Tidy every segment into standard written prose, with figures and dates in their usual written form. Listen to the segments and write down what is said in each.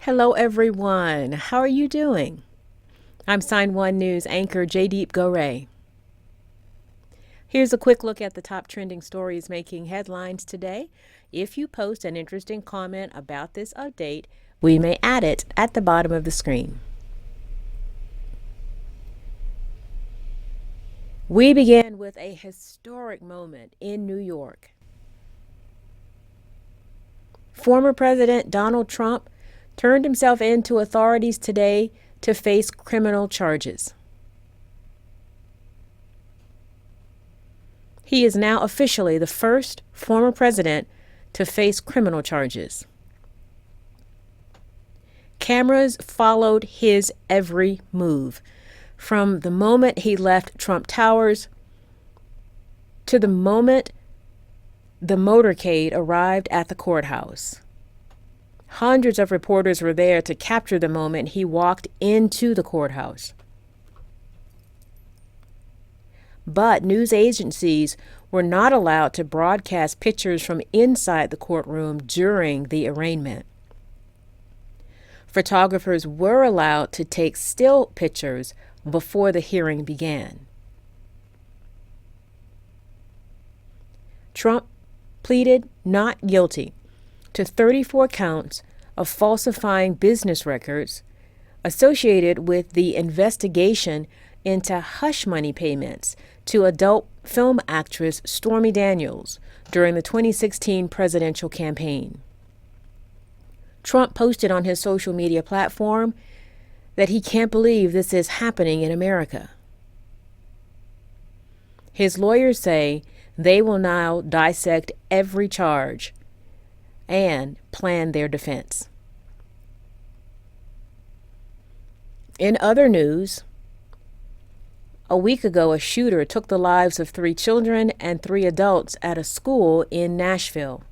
Hello, everyone. How are you doing? I'm Sign1News anchor Jaydeep Gore. Here's a quick look at the top trending stories making headlines today. If you post an interesting comment about this update, we may add it at the bottom of the screen. We begin with a historic moment in New York. Former President Donald Trump turned himself in to authorities today to face criminal charges. He is now officially the first former president to face criminal charges. Cameras followed his every move, from the moment he left Trump Towers to the moment the motorcade arrived at the courthouse. Hundreds of reporters were there to capture the moment he walked into the courthouse. But news agencies were not allowed to broadcast pictures from inside the courtroom during the arraignment. Photographers were allowed to take still pictures before the hearing began. Trump pleaded not guilty to 34 counts of falsifying business records associated with the investigation into hush money payments to adult film actress Stormy Daniels during the 2016 presidential campaign. Trump posted on his social media platform that he can't believe this is happening in America. His lawyers say they will now dissect every charge and plan their defense. In other news, a week ago, a shooter took the lives of 3 children and 3 adults at a school in Nashville.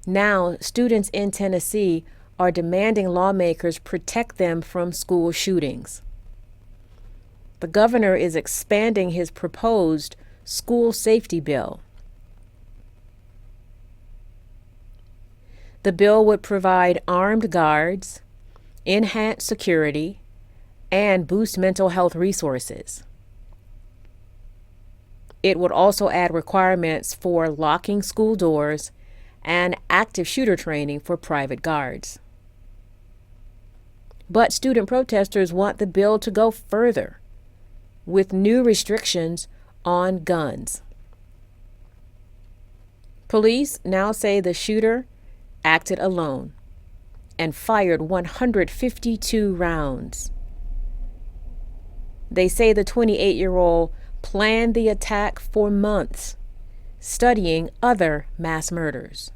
Now, students in Tennessee are demanding lawmakers protect them from school shootings. The governor is expanding his proposed school safety bill. The bill would provide armed guards, enhance security, and boost mental health resources. It would also add requirements for locking school doors and active shooter training for private guards. But student protesters want the bill to go further, with new restrictions on guns. Police now say the shooter acted alone and fired 152 rounds. They say the 28-year-old planned the attack for months, studying other mass murders.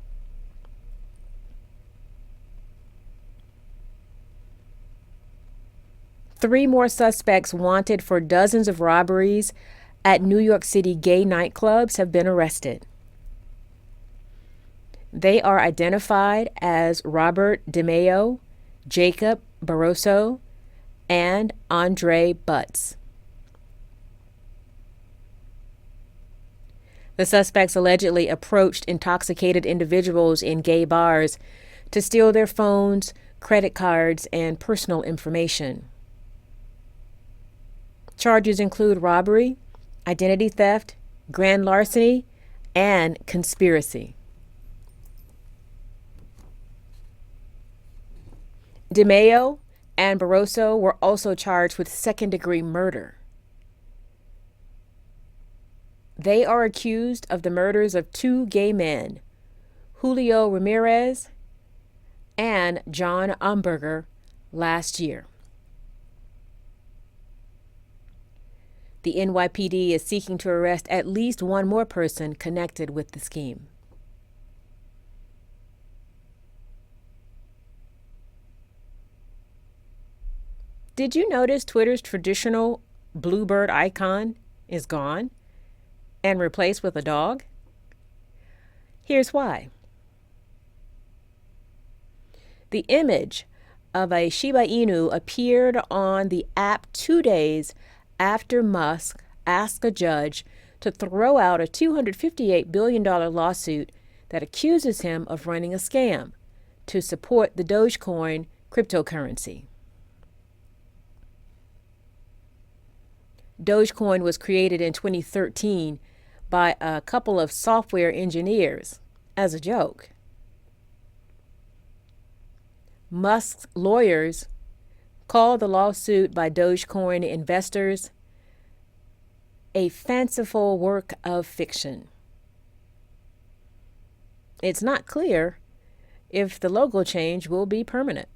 Three more suspects wanted for dozens of robberies at New York City gay nightclubs have been arrested. They are identified as Robert DeMeo, Jacob Barroso, and Andre Butts. The suspects allegedly approached intoxicated individuals in gay bars to steal their phones, credit cards, and personal information. Charges include robbery, identity theft, grand larceny, and conspiracy. DeMeo and Barroso were also charged with second-degree murder. They are accused of the murders of 2 gay men, Julio Ramirez and John Umberger, last year. The NYPD is seeking to arrest at least one more person connected with the scheme. Did you notice Twitter's traditional bluebird icon is gone and replaced with a dog? Here's why. The image of a Shiba Inu appeared on the app 2 days after Musk asked a judge to throw out a $258 billion lawsuit that accuses him of running a scam to support the Dogecoin cryptocurrency. Dogecoin was created in 2013 by a couple of software engineers as a joke. Musk's lawyers called the lawsuit by Dogecoin investors a fanciful work of fiction. It's not clear if the logo change will be permanent.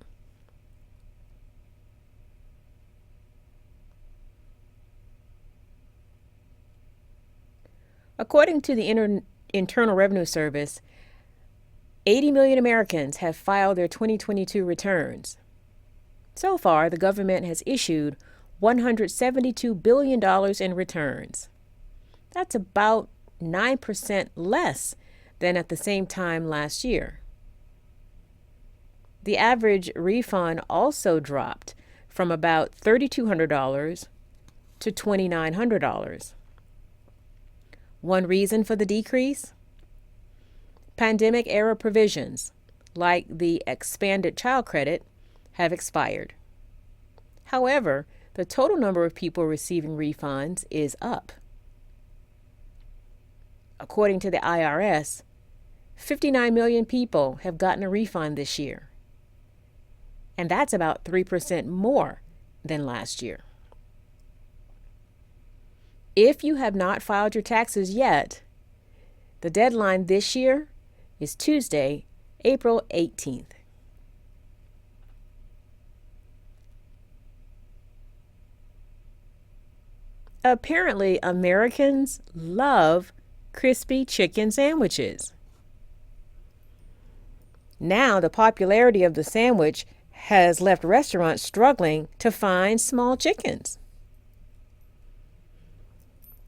According to the Internal Revenue Service, 80 million Americans have filed their 2022 returns. So far, the government has issued $172 billion in returns. That's about 9% less than at the same time last year. The average refund also dropped from about $3,200 to $2,900. One reason for the decrease? Pandemic-era provisions, like the expanded child credit, have expired. However, the total number of people receiving refunds is up. According to the IRS, 59 million people have gotten a refund this year, and that's about 3% more than last year. If you have not filed your taxes yet, the deadline this year is Tuesday, April 18th. Apparently, Americans love crispy chicken sandwiches. Now, the popularity of the sandwich has left restaurants struggling to find small chickens.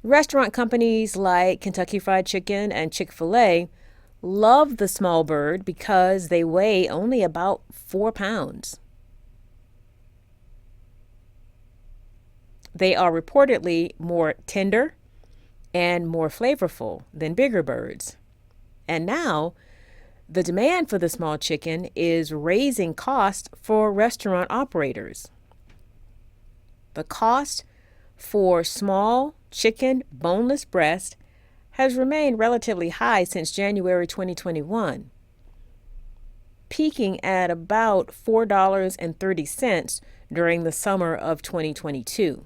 Restaurant companies like Kentucky Fried Chicken and Chick-fil-A love the small bird because they weigh only about 4 pounds. They are reportedly more tender and more flavorful than bigger birds. And now, the demand for the small chicken is raising costs for restaurant operators. The cost for small chicken boneless breast has remained relatively high since January 2021, peaking at about $4.30 during the summer of 2022.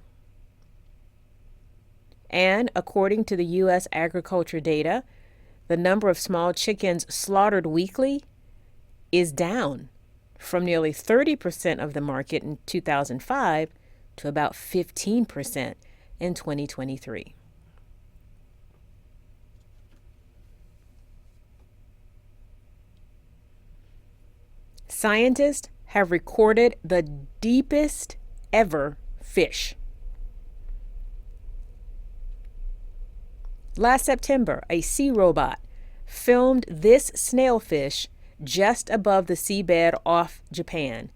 And according to the U.S. agriculture data, the number of small chickens slaughtered weekly is down from nearly 30% of the market in 2005 to about 15% in 2023. Scientists have recorded the deepest ever fish. Last September, a sea robot filmed this snailfish just above the seabed off Japan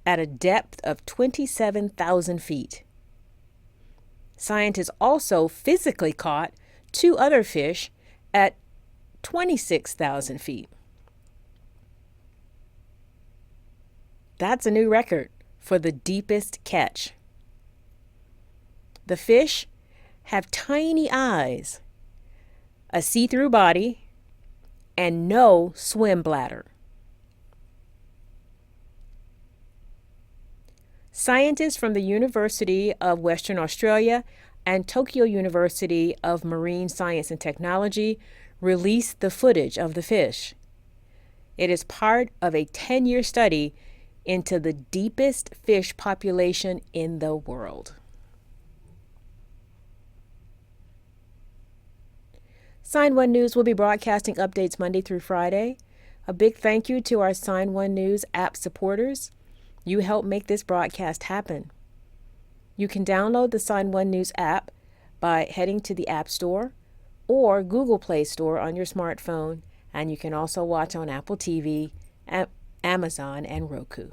at a depth of 27,000 feet. Scientists also physically caught 2 other fish at 26,000 feet. That's a new record for the deepest catch. The fish have tiny eyes, a see-through body, and no swim bladder. Scientists from the University of Western Australia and Tokyo University of Marine Science and Technology released the footage of the fish. It is part of a 10-year study into the deepest fish population in the world. Sign1News will be broadcasting updates Monday through Friday. A big thank you to our Sign1News app supporters. You help make this broadcast happen. You can download the Sign1News app by heading to the App Store or Google Play Store on your smartphone, and you can also watch on Apple TV, Amazon, and Roku.